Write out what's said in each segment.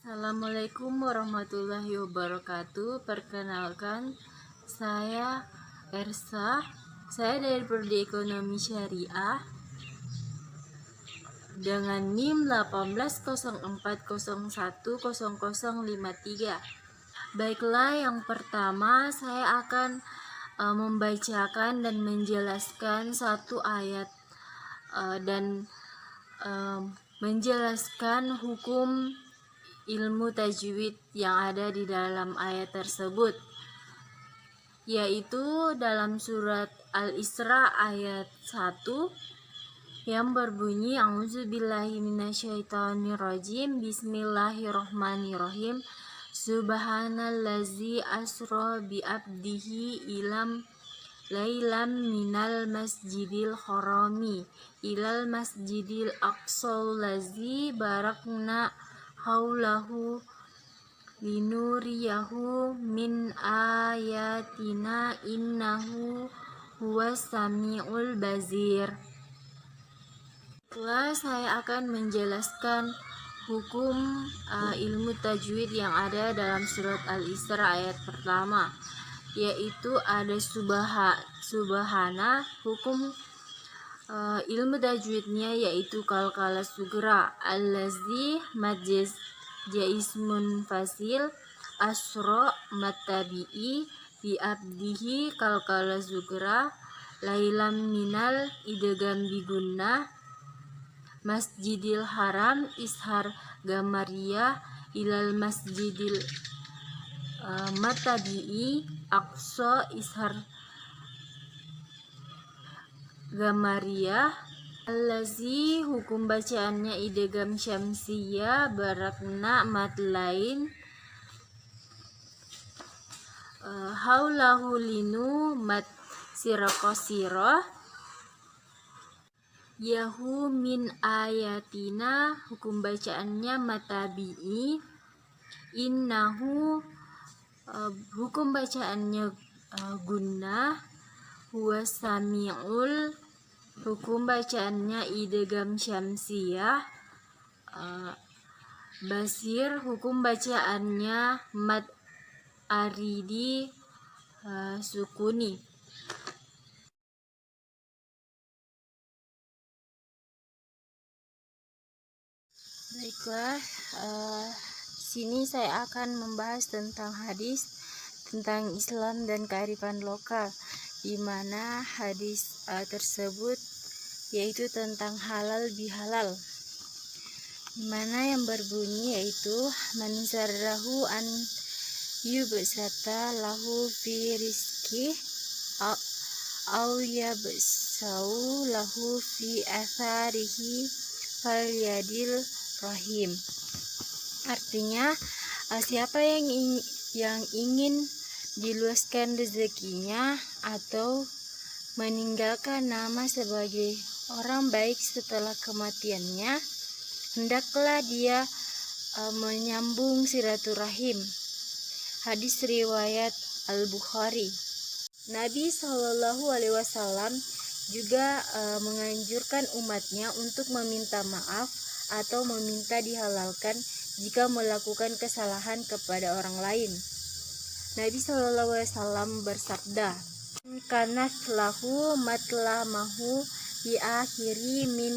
Assalamualaikum warahmatullahi wabarakatuh. Perkenalkan, saya Ersa. Saya dari Prodi Ekonomi Syariah dengan NIM 1804010053. Baiklah, yang pertama saya akan membacakan dan menjelaskan satu ayat dan menjelaskan hukum ilmu tajwid yang ada di dalam ayat tersebut, yaitu dalam surat Al-Isra ayat 1 yang berbunyi A'udzubillahi minasyaitonirrajim, Bismillahirrohmanirrohim, Subhanallazi asra bi'abdihi ilam lailam minal masjidil harami ilal masjidil aqsal lazi barakna haulahu linuriyahu min ayatina innahu huwas samiul bazir. Setelah saya akan menjelaskan hukum ilmu tajwid yang ada dalam surat Al-Isra ayat pertama, yaitu ada subhana. Hukum ilmu tajwidnya yaitu kalkala sugra, allazi majaz jaismun fasil, asro matabi'i bi abdihi kalkala sugra, lailam minal idegam bigunnah, masjidil haram ishar gamariyah ilal masjidil matabi'i aqsa ishar gamariyah. Allazi hukum bacaannya idgham syamsiyah barakna mat lain, haulahu linu mat siraqasirah, yahu min ayatina hukum bacaannya matabi'i, innahu hukum bacaannya gunnah, huwa sami'ul hukum bacaannya idgham syamsiyah, basir hukum bacaannya mad aridi sukuni. Baiklah, sini saya akan membahas tentang hadis tentang Islam dan kearifan lokal, di mana hadis tersebut yaitu tentang halal bihalal, di mana yang berbunyi yaitu man sarrahu an yubsata lahu fi rizki au yabsau lahu fi atharihi falyadil rahim. Artinya, siapa yang ingin diluaskan rezekinya atau meninggalkan nama sebagai orang baik setelah kematiannya, hendaklah dia menyambung silaturahim. Hadis riwayat Al-Bukhari. Nabi SAW juga menganjurkan umatnya untuk meminta maaf atau meminta dihalalkan jika melakukan kesalahan kepada orang lain. Nabi SAW bersabda, kanas lahu matlamahu bi akhiri min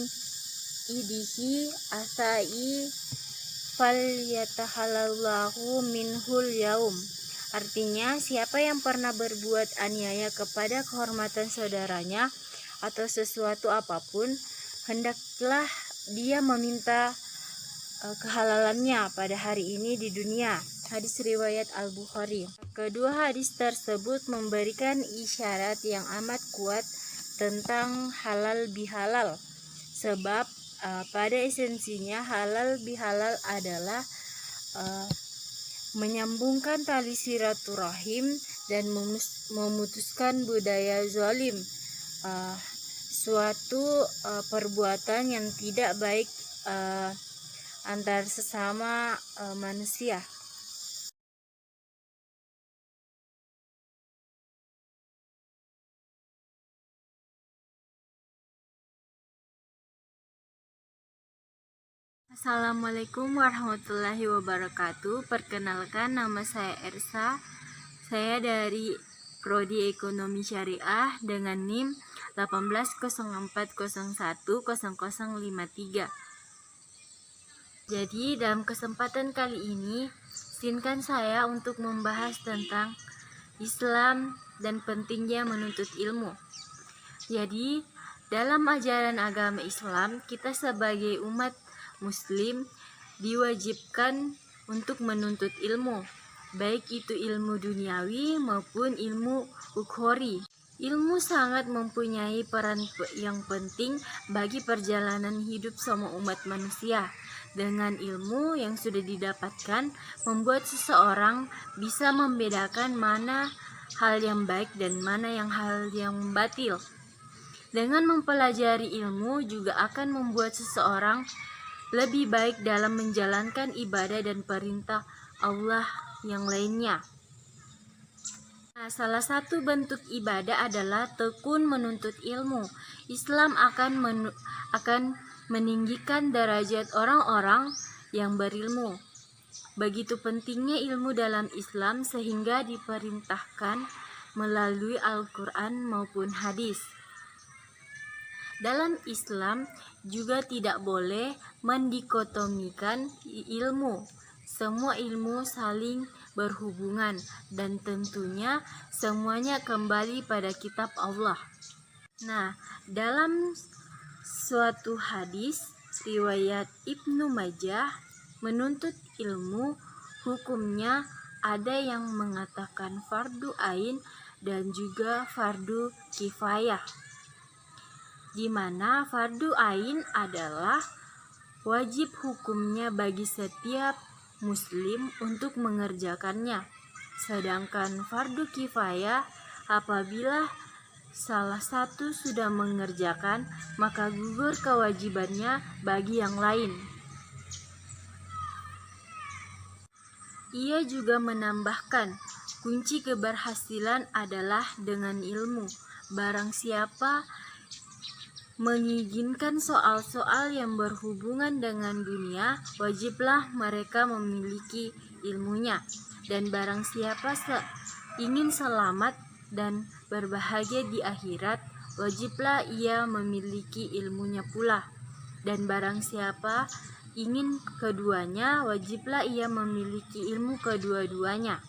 idihi asai fal yatahalallahu minhul yaum. Artinya, siapa yang pernah berbuat aniaya kepada kehormatan saudaranya atau sesuatu apapun, hendaklah dia meminta kehalalannya pada hari ini di dunia. Hadis riwayat Al-Bukhari. Kedua hadis tersebut memberikan isyarat yang amat kuat tentang halal bihalal, sebab pada esensinya halal bihalal adalah menyambungkan tali silaturahim dan memutuskan budaya zalim, suatu perbuatan yang tidak baik antar sesama manusia. Assalamualaikum warahmatullahi wabarakatuh. Perkenalkan, nama saya Ersa. Saya dari Prodi Ekonomi Syariah dengan NIM 1804010053. Jadi dalam kesempatan kali ini, izinkan saya untuk membahas tentang Islam dan pentingnya menuntut ilmu. Jadi, dalam ajaran agama Islam, kita sebagai umat Muslim diwajibkan untuk menuntut ilmu, baik itu ilmu duniawi maupun ilmu ukhrawi. Ilmu sangat mempunyai peran yang penting bagi perjalanan hidup semua umat manusia. Dengan ilmu yang sudah didapatkan, membuat seseorang bisa membedakan mana hal yang baik dan mana hal yang batil. Dengan mempelajari ilmu juga akan membuat seseorang lebih baik dalam menjalankan ibadah dan perintah Allah yang lainnya. Nah, salah satu bentuk ibadah adalah tekun menuntut ilmu. Islam akan meninggikan derajat orang-orang yang berilmu. Begitu pentingnya ilmu dalam Islam sehingga diperintahkan melalui Al-Quran maupun hadis. Dalam Islam juga tidak boleh mendikotomikan ilmu. Semua ilmu saling berhubungan dan tentunya semuanya kembali pada kitab Allah. Nah, dalam suatu hadis riwayat Ibnu Majah, menuntut ilmu hukumnya ada yang mengatakan fardu ain dan juga fardu kifayah, di mana fardu ain adalah wajib hukumnya bagi setiap muslim untuk mengerjakannya, sedangkan fardu kifayah apabila salah satu sudah mengerjakan maka gugur kewajibannya bagi yang lain. Ia juga menambahkan, kunci keberhasilan adalah dengan ilmu. Barang siapa menginginkan soal-soal yang berhubungan dengan dunia, wajiblah mereka memiliki ilmunya. Dan barang siapa ingin selamat dan berbahagia di akhirat, wajiblah ia memiliki ilmunya pula. Dan barang siapa ingin keduanya, wajiblah ia memiliki ilmu kedua-duanya.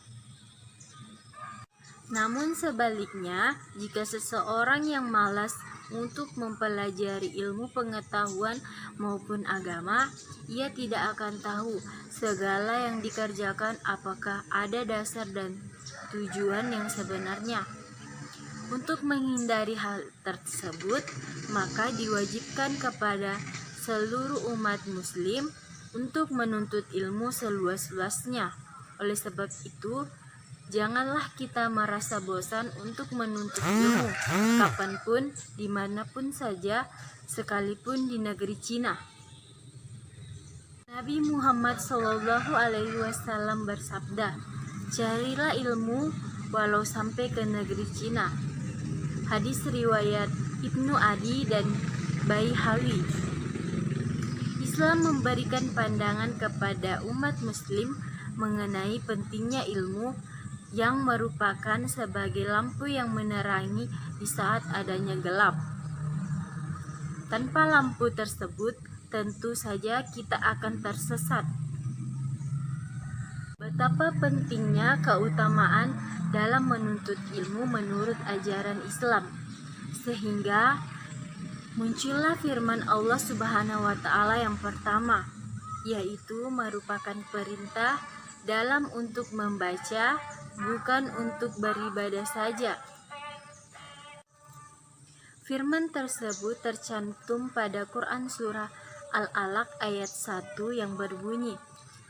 Namun sebaliknya, jika seseorang yang malas untuk mempelajari ilmu pengetahuan maupun agama, ia tidak akan tahu segala yang dikerjakan apakah ada dasar dan tujuan yang sebenarnya. Untuk menghindari hal tersebut, maka diwajibkan kepada seluruh umat muslim untuk menuntut ilmu seluas-luasnya. Oleh sebab itu, janganlah kita merasa bosan untuk menuntut ilmu kapanpun, dimanapun saja, sekalipun di negeri Cina. Nabi Muhammad SAW bersabda, carilah ilmu walau sampai ke negeri Cina. Hadis riwayat Ibnu Adi dan Baihaqi. Islam memberikan pandangan kepada umat muslim mengenai pentingnya ilmu yang merupakan sebagai lampu yang menerangi di saat adanya gelap. Tanpa lampu tersebut, tentu saja kita akan tersesat. Betapa pentingnya keutamaan dalam menuntut ilmu menurut ajaran Islam, sehingga muncullah firman Allah Subhanahu wa Ta'ala yang pertama, yaitu merupakan perintah dalam untuk membaca, bukan untuk beribadah saja. Firman tersebut tercantum pada Quran surah Al-Alaq ayat 1 yang berbunyi,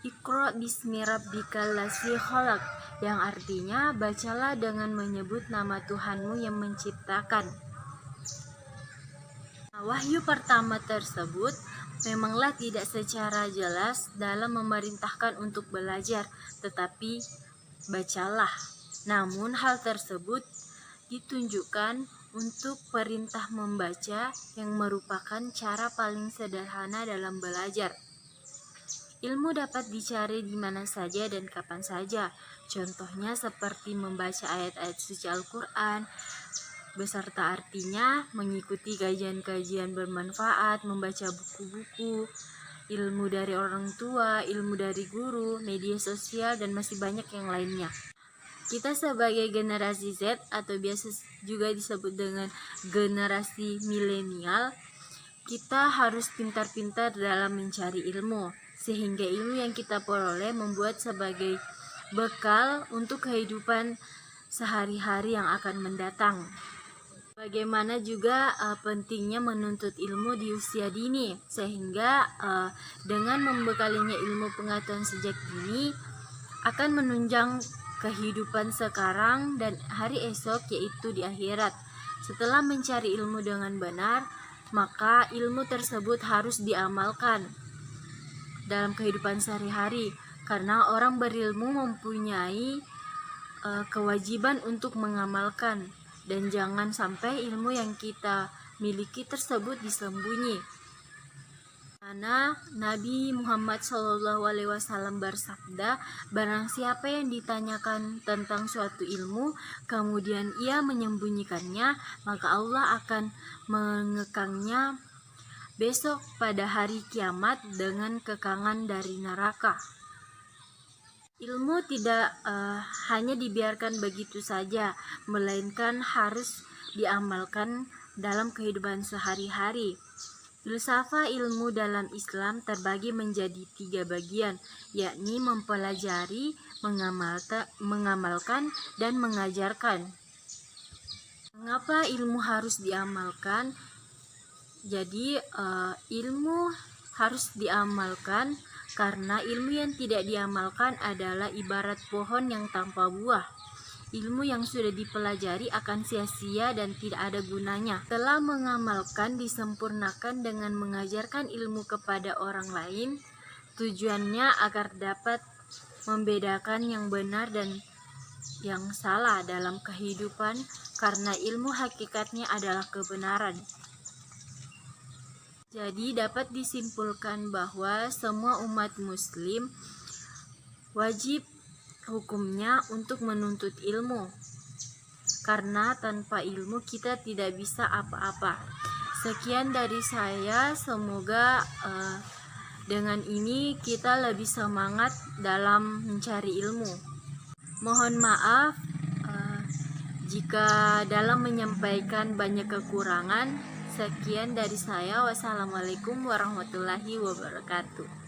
Iqra bismi rabbikal ladzi khalaq, yang artinya bacalah dengan menyebut nama Tuhanmu yang menciptakan. Wahyu pertama tersebut memanglah tidak secara jelas dalam memerintahkan untuk belajar, tetapi bacalah. Namun hal tersebut ditunjukkan untuk perintah membaca yang merupakan cara paling sederhana dalam belajar. Ilmu dapat dicari di mana saja dan kapan saja. Contohnya seperti membaca ayat-ayat suci Al-Quran beserta artinya, mengikuti kajian-kajian bermanfaat, membaca buku-buku, ilmu dari orang tua, ilmu dari guru, media sosial, dan masih banyak yang lainnya. Kita sebagai generasi Z atau biasa juga disebut dengan generasi milenial, kita harus pintar-pintar dalam mencari ilmu, sehingga ilmu yang kita peroleh membuat sebagai bekal untuk kehidupan sehari-hari yang akan mendatang. Bagaimana juga pentingnya menuntut ilmu di usia dini, sehingga dengan membekalinya ilmu pengetahuan sejak dini akan menunjang kehidupan sekarang dan hari esok, yaitu di akhirat. Setelah mencari ilmu dengan benar, maka ilmu tersebut harus diamalkan dalam kehidupan sehari-hari, karena orang berilmu mempunyai kewajiban untuk mengamalkan, dan jangan sampai ilmu yang kita miliki tersebut disembunyi. Karena Nabi Muhammad SAW bersabda, barang siapa yang ditanyakan tentang suatu ilmu, kemudian ia menyembunyikannya, maka Allah akan mengekangnya besok pada hari kiamat dengan kekangan dari neraka. Ilmu tidak hanya dibiarkan begitu saja, melainkan harus diamalkan dalam kehidupan sehari-hari. Filsafat ilmu dalam Islam terbagi menjadi 3 bagian, yakni mempelajari, mengamalkan, dan mengajarkan. Mengapa ilmu harus diamalkan? Jadi ilmu harus diamalkan karena ilmu yang tidak diamalkan adalah ibarat pohon yang tanpa buah. Ilmu yang sudah dipelajari akan sia-sia dan tidak ada gunanya. Setelah mengamalkan, disempurnakan dengan mengajarkan ilmu kepada orang lain, tujuannya agar dapat membedakan yang benar dan yang salah dalam kehidupan, karena ilmu hakikatnya adalah kebenaran. Jadi dapat disimpulkan bahwa semua umat muslim wajib hukumnya untuk menuntut ilmu, karena tanpa ilmu kita tidak bisa apa-apa. Sekian dari saya, semoga dengan ini kita lebih semangat dalam mencari ilmu. Mohon maaf jika dalam menyampaikan banyak kekurangan. Sekian dari saya. Wassalamualaikum warahmatullahi wabarakatuh.